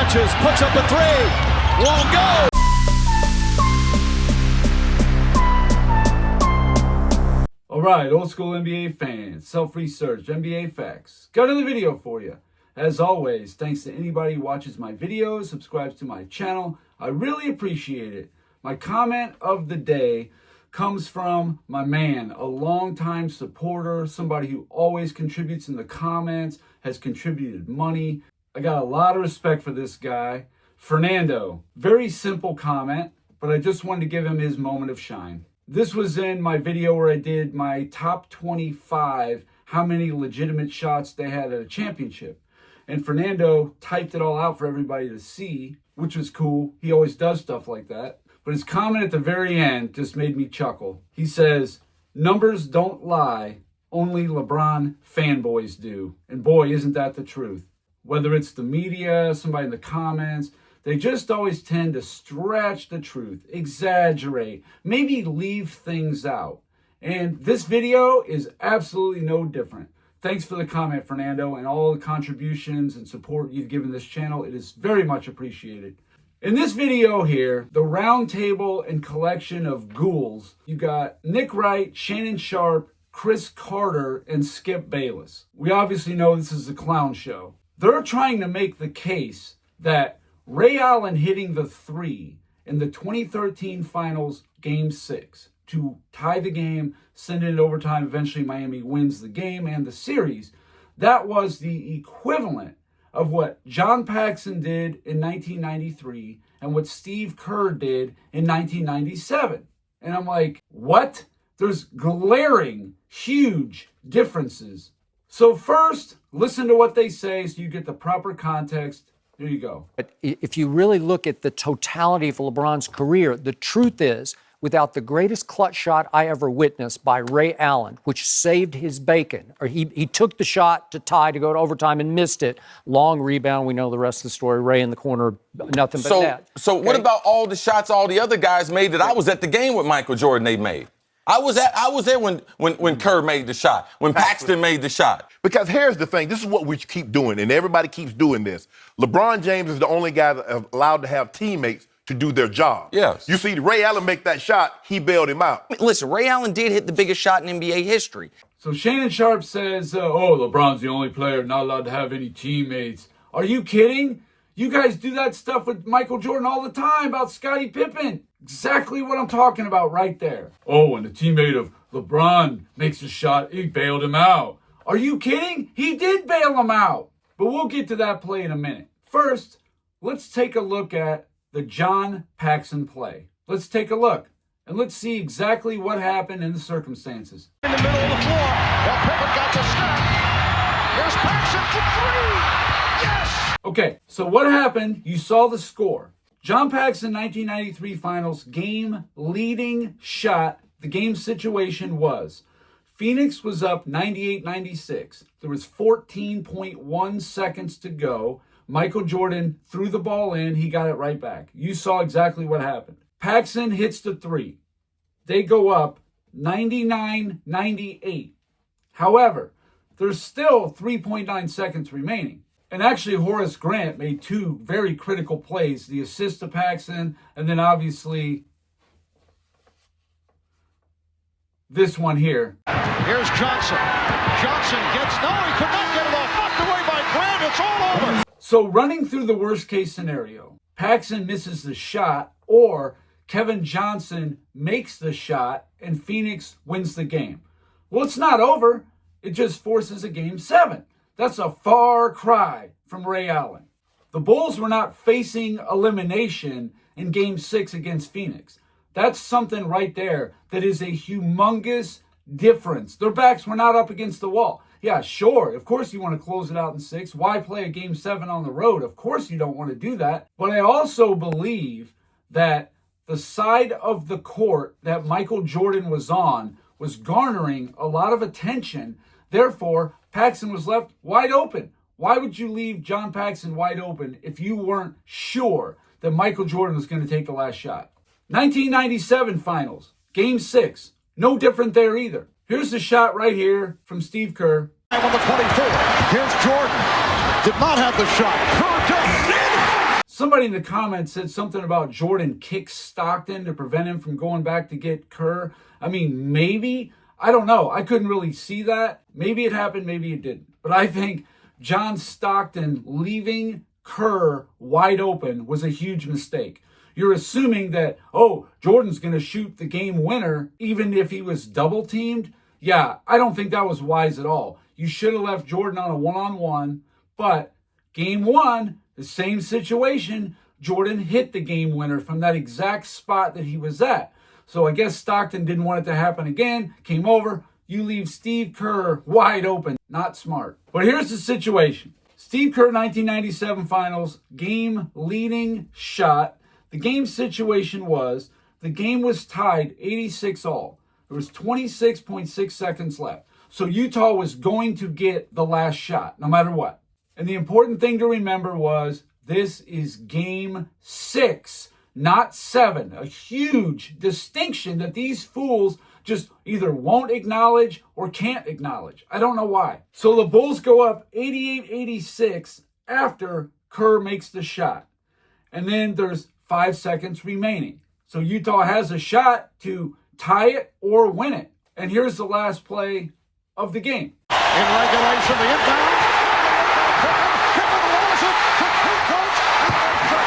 launches, puts up a three. Won't go. All right, old school NBA fans, self-research, NBA facts. Got another video for you. As always, thanks to anybody who watches my videos, subscribes to my channel. I really appreciate it. My comment of the day comes from my man, a longtime supporter, somebody who always contributes in the comments, has contributed money. I got a lot of respect for this guy. Fernando, very simple comment, but I just wanted to give him his moment of shine. This was in my video where I did my top 25, how many legitimate shots they had at a championship. And Fernando typed it all out for everybody to see, which was cool. He always does stuff like that. But his comment at the very end just made me chuckle. He says, "Numbers don't lie, only LeBron fanboys do." And boy, isn't that the truth. Whether it's the media, somebody in the comments, they just always tend to stretch the truth, exaggerate, maybe leave things out. And this video is absolutely no different. Thanks for the comment, Fernando, and all the contributions and support you've given this channel. It is very much appreciated. In this video here, the round table and collection of ghouls, you got Nick Wright, Shannon Sharpe, Chris Carter, and Skip Bayless. We obviously know this is a clown show. They're trying to make the case that Ray Allen hitting the three in the 2013 Finals Game 6 to tie the game, send it in overtime, eventually Miami wins the game and the series, that was the equivalent of what John Paxson did in 1993 and what Steve Kerr did in 1997. And I'm like, what? There's glaring, huge differences. So first, listen to what they say so you get the proper context. There you go. But if you really look at the totality of LeBron's career, the truth is, without the greatest clutch shot I ever witnessed by Ray Allen, which saved his bacon, or he took the shot to tie to go to overtime and missed it. Long rebound. We know the rest of the story. Ray in the corner, nothing but net. So what about all the shots all the other guys made that I was at the game with Michael Jordan they made? I was there when Kerr made the shot, when Paxton made the shot. Because here's the thing, this is what we keep doing, and everybody keeps doing this. LeBron James is the only guy that is allowed to have teammates to do their job. Yes. You see Ray Allen make that shot, he bailed him out. Listen, Ray Allen did hit the biggest shot in NBA history. So Shannon Sharpe says, LeBron's the only player not allowed to have any teammates. Are you kidding? You guys do that stuff with Michael Jordan all the time about Scottie Pippen. Exactly what I'm talking about right there. Oh, when the teammate of LeBron makes a shot, he bailed him out. Are you kidding? He did bail him out. But we'll get to that play in a minute. First, let's take a look at the John Paxson play. Let's take a look, and let's see exactly what happened in the circumstances. In the middle of the floor, while Pippen got to step. Here's Paxson for three. Yes! Okay, so what happened? You saw the score. John Paxson, 1993 Finals, game leading shot. The game situation was Phoenix was up 98-96. There was 14.1 seconds to go. Michael Jordan threw the ball in. He got it right back. You saw exactly what happened. Paxson hits the three. They go up 99-98. However, there's still 3.9 seconds remaining. And actually, Horace Grant made two very critical plays, the assist to Paxson, and then obviously this one here. Here's Johnson. Johnson gets, no, he could not get it off. Knocked away by Grant. It's all over. So running through the worst case scenario, Paxson misses the shot or Kevin Johnson makes the shot and Phoenix wins the game. Well, it's not over. It just forces a game 7. That's a far cry from Ray Allen. The Bulls were not facing elimination in game 6 against Phoenix. That's something right there that is a humongous difference. Their backs were not up against the wall. Yeah, sure. Of course you want to close it out in 6. Why play a game 7 on the road? Of course you don't want to do that. But I also believe that the side of the court that Michael Jordan was on was garnering a lot of attention. Therefore, Paxson was left wide open. Why would you leave John Paxson wide open if you weren't sure that Michael Jordan was going to take the last shot? 1997 Finals, Game 6. No different there either. Here's the shot right here from Steve Kerr. On the 24. Here's Jordan. Did not have the shot. Kerr does. Somebody in the comments said something about Jordan kicked Stockton to prevent him from going back to get Kerr. I mean, maybe. I don't know. I couldn't really see that. Maybe it happened, maybe it didn't. But I think John Stockton leaving Kerr wide open was a huge mistake. You're assuming that, oh, Jordan's going to shoot the game winner even if he was double teamed. Yeah, I don't think that was wise at all. You should have left Jordan on a one-on-one, but game one, the same situation, Jordan hit the game winner from that exact spot that he was at. So I guess Stockton didn't want it to happen again, came over, you leave Steve Kerr wide open. Not smart. But here's the situation. Steve Kerr, 1997 finals, game leading shot. The game situation was, the game was tied 86-all. There was 26.6 seconds left. So Utah was going to get the last shot, no matter what. And the important thing to remember was, this is game 6, not 7. A huge distinction that these fools just either won't acknowledge or can't acknowledge. I don't know why. So the Bulls go up 88-86 after Kerr makes the shot. And then there's 5 seconds remaining. So Utah has a shot to tie it or win it. And here's the last play of the game. In regulation, the inbound.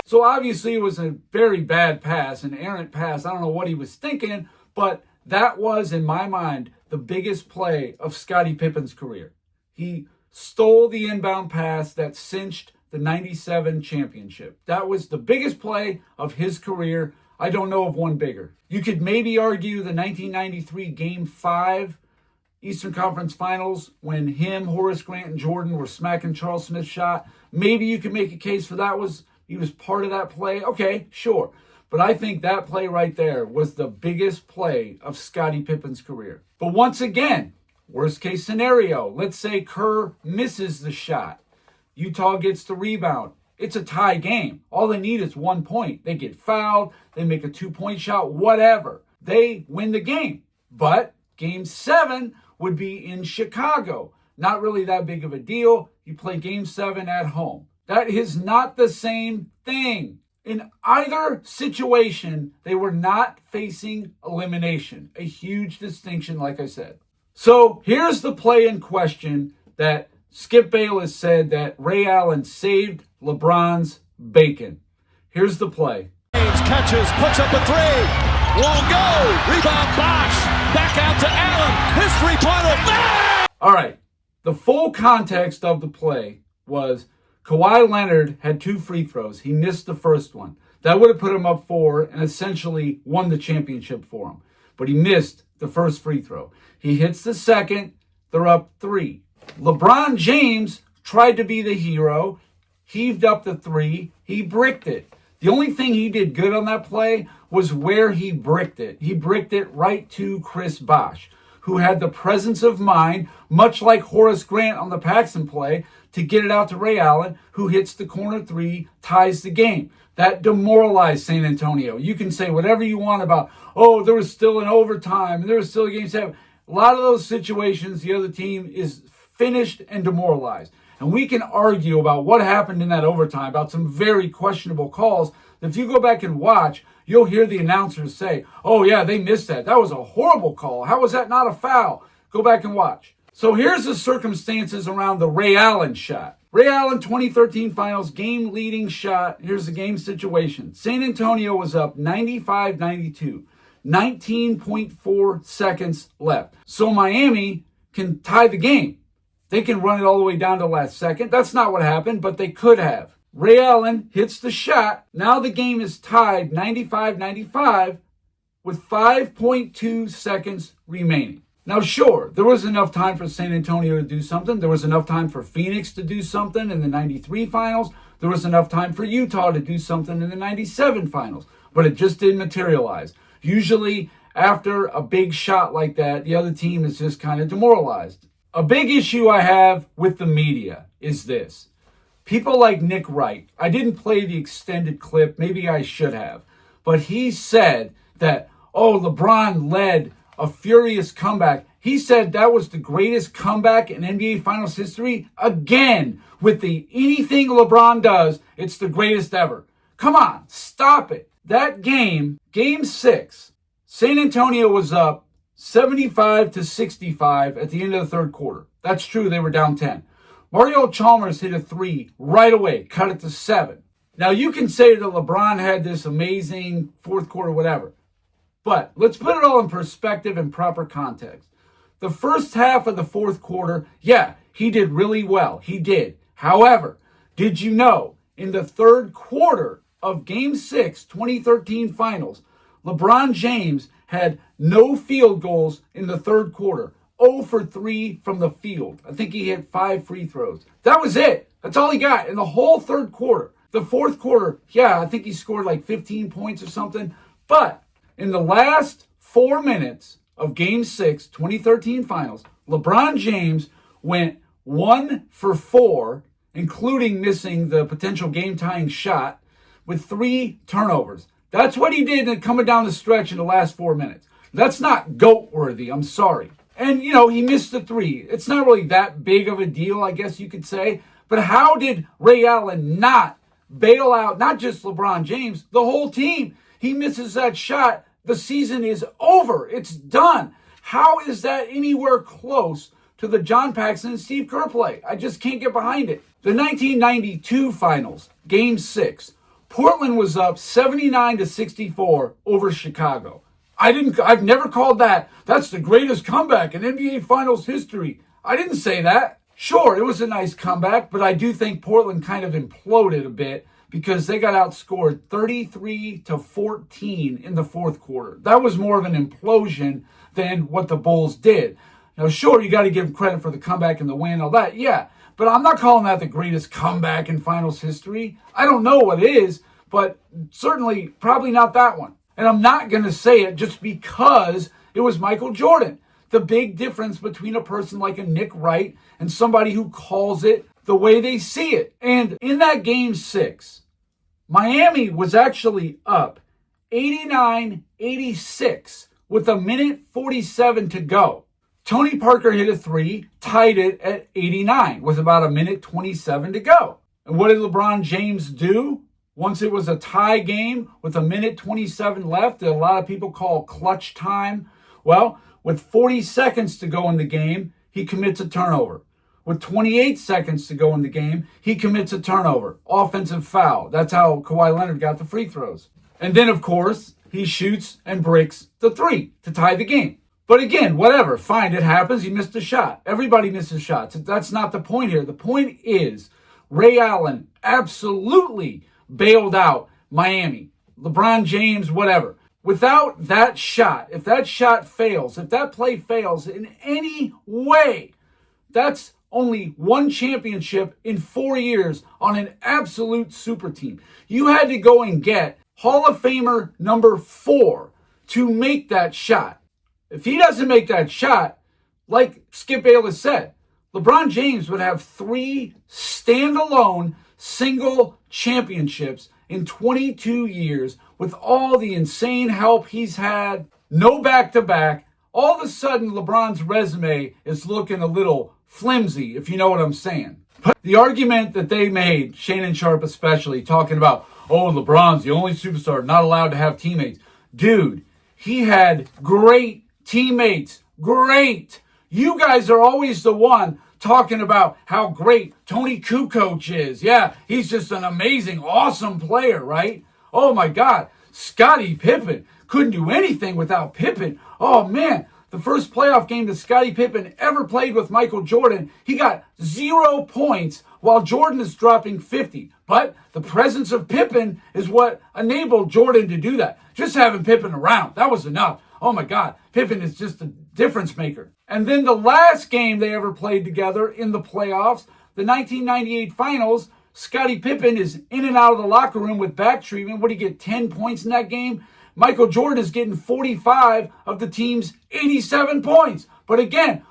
So obviously it was a very bad pass, an errant pass. I don't know what he was thinking, but that was, in my mind, the biggest play of Scottie Pippen's career. He stole the inbound pass that cinched the 97 championship. That was the biggest play of his career. I don't know of one bigger. You could maybe argue the 1993 Game 5 Eastern Conference Finals when him, Horace Grant, and Jordan were smacking Charles Smith's shot. Maybe you could make a case for that he was part of that play. Okay, sure. But I think that play right there was the biggest play of Scottie Pippen's career. But once again, worst case scenario, let's say Kerr misses the shot. Utah gets the rebound. It's a tie game. All they need is 1 point. They get fouled. They make a 2-point shot, whatever. They win the game. But game 7 would be in Chicago. Not really that big of a deal. You play game 7 at home. That is not the same thing. In either situation, they were not facing elimination. A huge distinction, like I said. So here's the play in question that Skip Bayless said that Ray Allen saved LeBron's bacon. Here's the play. James catches, puts up a three. Won't go. Rebound box. Back out to Allen. His three-pointer. All right. The full context of the play was Kawhi Leonard had 2 free throws. He missed the first one. That would have put him up 4 and essentially won the championship for him. But he missed the first free throw. He hits the second. They're up 3. LeBron James tried to be the hero, heaved up the 3. He bricked it. The only thing he did good on that play was where he bricked it. He bricked it right to Chris Bosh, who had the presence of mind, much like Horace Grant on the Paxson play, to get it out to Ray Allen, who hits the corner 3, ties the game. That demoralized San Antonio. You can say whatever you want about, oh, there was still an overtime, and there was still a game 7. A lot of those situations, the other team is finished and demoralized. And we can argue about what happened in that overtime, about some very questionable calls. If you go back and watch, you'll hear the announcers say, oh yeah, they missed that. That was a horrible call. How was that not a foul? Go back and watch. So here's the circumstances around the Ray Allen shot. Ray Allen 2013 Finals game leading shot. Here's the game situation. San Antonio was up 95-92. 19.4 seconds left. So Miami can tie the game. They can run it all the way down to the last second. That's not what happened, but they could have. Ray Allen hits the shot. Now the game is tied 95-95 with 5.2 seconds remaining. Now, sure, there was enough time for San Antonio to do something. There was enough time for Phoenix to do something in the 93 finals. There was enough time for Utah to do something in the 97 finals, but it just didn't materialize. Usually, after a big shot like that, the other team is just kind of demoralized. A big issue I have with the media is this. People like Nick Wright, I didn't play the extended clip, maybe I should have, but he said that, oh, LeBron led a furious comeback. He said that was the greatest comeback in NBA Finals history. Again, with the anything LeBron does, it's the greatest ever. Come on, stop it. That game 6, San Antonio was up 75-65 at the end of the third quarter. That's true, they were down 10. Mario Chalmers hit a 3 right away, cut it to 7. Now, you can say that LeBron had this amazing fourth quarter, whatever. But let's put it all in perspective and proper context. The first half of the fourth quarter, yeah, he did really well. He did. However, did you know in the third quarter of Game 6, 2013 Finals, LeBron James had no field goals in the third quarter. 0 for 3 from the field. I think he hit 5 free throws. That was it. That's all he got in the whole third quarter. The fourth quarter, yeah, I think he scored like 15 points or something. But in the last 4 minutes of Game 6, 2013 Finals, LeBron James went 1 for 4, including missing the potential game-tying shot, with 3 turnovers. That's what he did coming down the stretch in the last 4 minutes. That's not GOAT-worthy, I'm sorry. And, he missed the 3. It's not really that big of a deal, I guess you could say. But how did Ray Allen not bail out, not just LeBron James, the whole team? He misses that shot. The season is over. It's done. How is that anywhere close to the John Paxson and Steve Kerr play? I just can't get behind it. The 1992 Finals, Game 6. Portland was up 79-64 over Chicago. I've never called that. That's the greatest comeback in NBA Finals history. I didn't say that. Sure, it was a nice comeback, but I do think Portland kind of imploded a bit because they got outscored 33-14 in the fourth quarter. That was more of an implosion than what the Bulls did. Now, sure, you got to give them credit for the comeback and the win, all that, yeah. But I'm not calling that the greatest comeback in Finals history. I don't know what is, but certainly probably not that one. And I'm not going to say it just because it was Michael Jordan. The big difference between a person like a Nick Wright and somebody who calls it the way they see it. And in that Game 6, Miami was actually up 89-86 with 1:47 to go. Tony Parker hit a 3, tied it at 89 with about 1:27 to go. And what did LeBron James do? Once it was a tie game with 1:27 left, that a lot of people call clutch time. Well, with 40 seconds to go in the game, he commits a turnover. With 28 seconds to go in the game, he commits a turnover. Offensive foul. That's how Kawhi Leonard got the free throws. And then, of course, he shoots and breaks the 3 to tie the game. But again, whatever, fine, it happens. He missed a shot. Everybody misses shots. That's not the point here. The point is Ray Allen absolutely bailed out Miami. LeBron James, whatever. Without that shot, if that shot fails, if that play fails in any way, that's only one championship in 4 years on an absolute super team. You had to go and get Hall of Famer number 4 to make that shot. If he doesn't make that shot, like Skip Bayless said, LeBron James would have 3 standalone single championships in 22 years with all the insane help he's had, no back-to-back. All of a sudden, LeBron's resume is looking a little flimsy, if you know what I'm saying. But the argument that they made, Shannon Sharpe especially, talking about, oh, LeBron's the only superstar not allowed to have teammates. Dude, he had great teammates. Great. You guys are always the one talking about how great Tony Kukoc is. Yeah, he's just an amazing, awesome player, right? Oh, my God. Scottie Pippen couldn't do anything without Pippen. Oh, man. The first playoff game that Scottie Pippen ever played with Michael Jordan, he got 0 points while Jordan is dropping 50. But the presence of Pippen is what enabled Jordan to do that. Just having Pippen around, that was enough. Oh, my God. Pippen is just a difference maker. And then the last game they ever played together in the playoffs, the 1998 Finals, Scottie Pippen is in and out of the locker room with back treatment. What did he get, 10 points in that game? Michael Jordan is getting 45 of the team's 87 points. But again,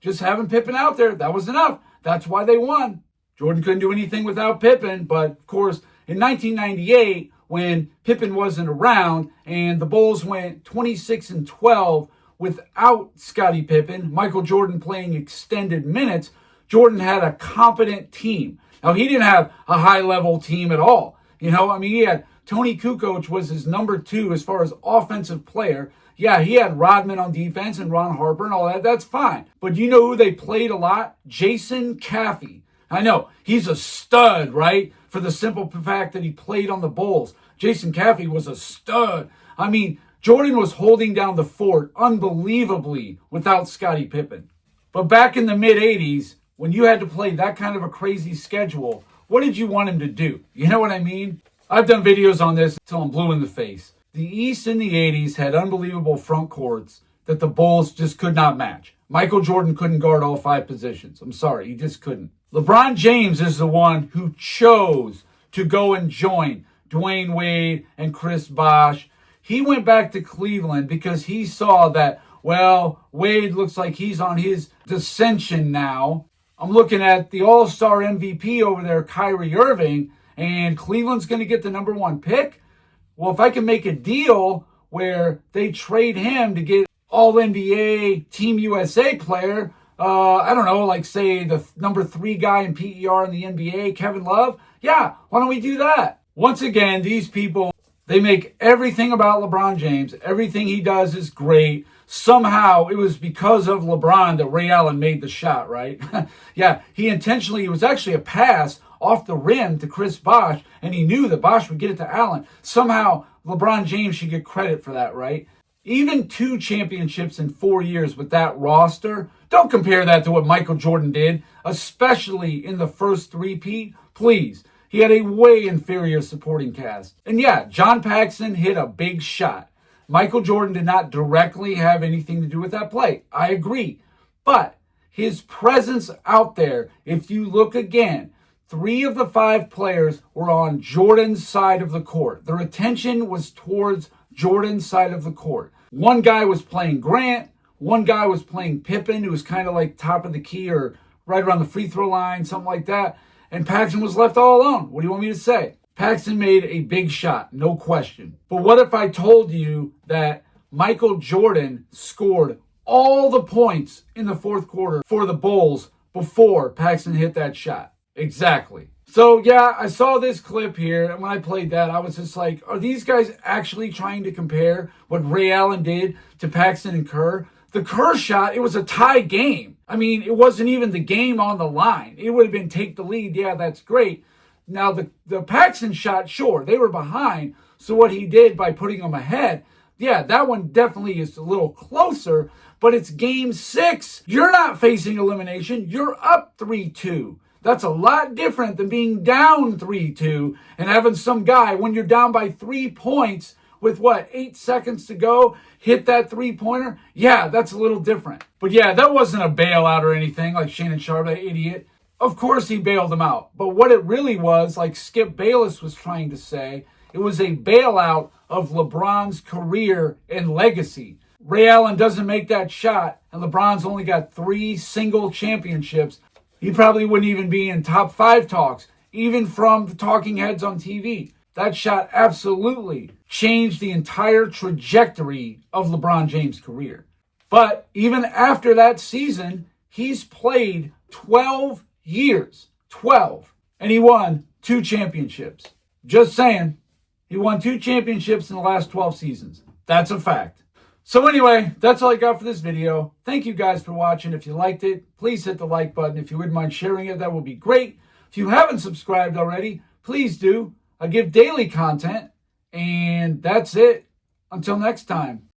just having Pippen out there, that was enough. That's why they won. Jordan couldn't do anything without Pippen. But, of course, in 1998, when Pippen wasn't around and the Bulls went 26-12 without Scottie Pippen, Michael Jordan playing extended minutes, Jordan had a competent team. Now, he didn't have a high-level team at all. You know, I mean, he had Tony Kukoc was his number 2 as far as offensive player. Yeah, he had Rodman on defense and Ron Harper and all that. That's fine. But you know who they played a lot? Jason Caffey. I know, he's a stud, right? For the simple fact that he played on the Bulls. Jason Caffey was a stud. I mean, Jordan was holding down the fort unbelievably without Scottie Pippen. But back in the mid-'80s, when you had to play that kind of a crazy schedule, what did you want him to do? You know what I mean? I've done videos on this until I'm blue in the face. The East in the 80s had unbelievable front courts that the Bulls just could not match. Michael Jordan couldn't guard all 5 positions. I'm sorry, he just couldn't. LeBron James is the one who chose to go and join Dwayne Wade and Chris Bosh. He went back to Cleveland because he saw that, well, Wade looks like he's on his dissension now. I'm looking at the All-Star MVP over there, Kyrie Irving, and Cleveland's going to get the number 1 pick. Well, if I can make a deal where they trade him to get All-NBA Team USA player, I don't know, like say the number 3 guy in PER in the NBA, Kevin Love, yeah, why don't we do that? Once again, these people, they make everything about LeBron James. Everything he does is great. Somehow it was because of LeBron that Ray Allen made the shot, right? Yeah, it was actually a pass off the rim to Chris Bosh, and he knew that Bosh would get it to Allen. Somehow LeBron James should get credit for that, right? Even 2 championships in 4 years with that roster, don't compare that to what Michael Jordan did, especially in the first three-peat. Please. He had a way inferior supporting cast. And yeah, John Paxson hit a big shot. Michael Jordan did not directly have anything to do with that play. I agree. But his presence out there, if you look again, 3 of the 5 players were on Jordan's side of the court. Their attention was towards Jordan's side of the court. One guy was playing Grant. One guy was playing Pippen, who was kind of like top of the key or right around the free throw line, something like that. And Paxson was left all alone. What do you want me to say? Paxson made a big shot, no question. But what if I told you that Michael Jordan scored all the points in the 4th quarter for the Bulls before Paxson hit that shot? Exactly. So yeah, I saw this clip here, and when I played that, I was just like, are these guys actually trying to compare what Ray Allen did to Paxson and Kerr? The Kerr shot, it was a tie game. I mean, it wasn't even the game on the line. It would have been take the lead. Yeah, that's great. Now, the Paxson shot, sure, they were behind. So what he did by putting them ahead, yeah, that one definitely is a little closer, but it's game 6. You're not facing elimination. You're up 3-2. That's a lot different than being down 3-2 and having some guy, when you're down by 3 points with 8 seconds to go, hit that 3-pointer. Yeah, that's a little different. But yeah, that wasn't a bailout or anything like Shannon Sharpe, that idiot. Of course he bailed them out. But what it really was, like Skip Bayless was trying to say, it was a bailout of LeBron's career and legacy. Ray Allen doesn't make that shot, and LeBron's only got 3 single championships. He probably wouldn't even be in top 5 talks, even from the talking heads on TV. That shot absolutely changed the entire trajectory of LeBron James' career. But even after that season, he's played 12 years. 12. And he won 2 championships. Just saying, he won 2 championships in the last 12 seasons. That's a fact. So anyway, that's all I got for this video. Thank you guys for watching. If you liked it, please hit the like button. If you wouldn't mind sharing it, that would be great. If you haven't subscribed already, please do. I give daily content. And that's it. Until next time.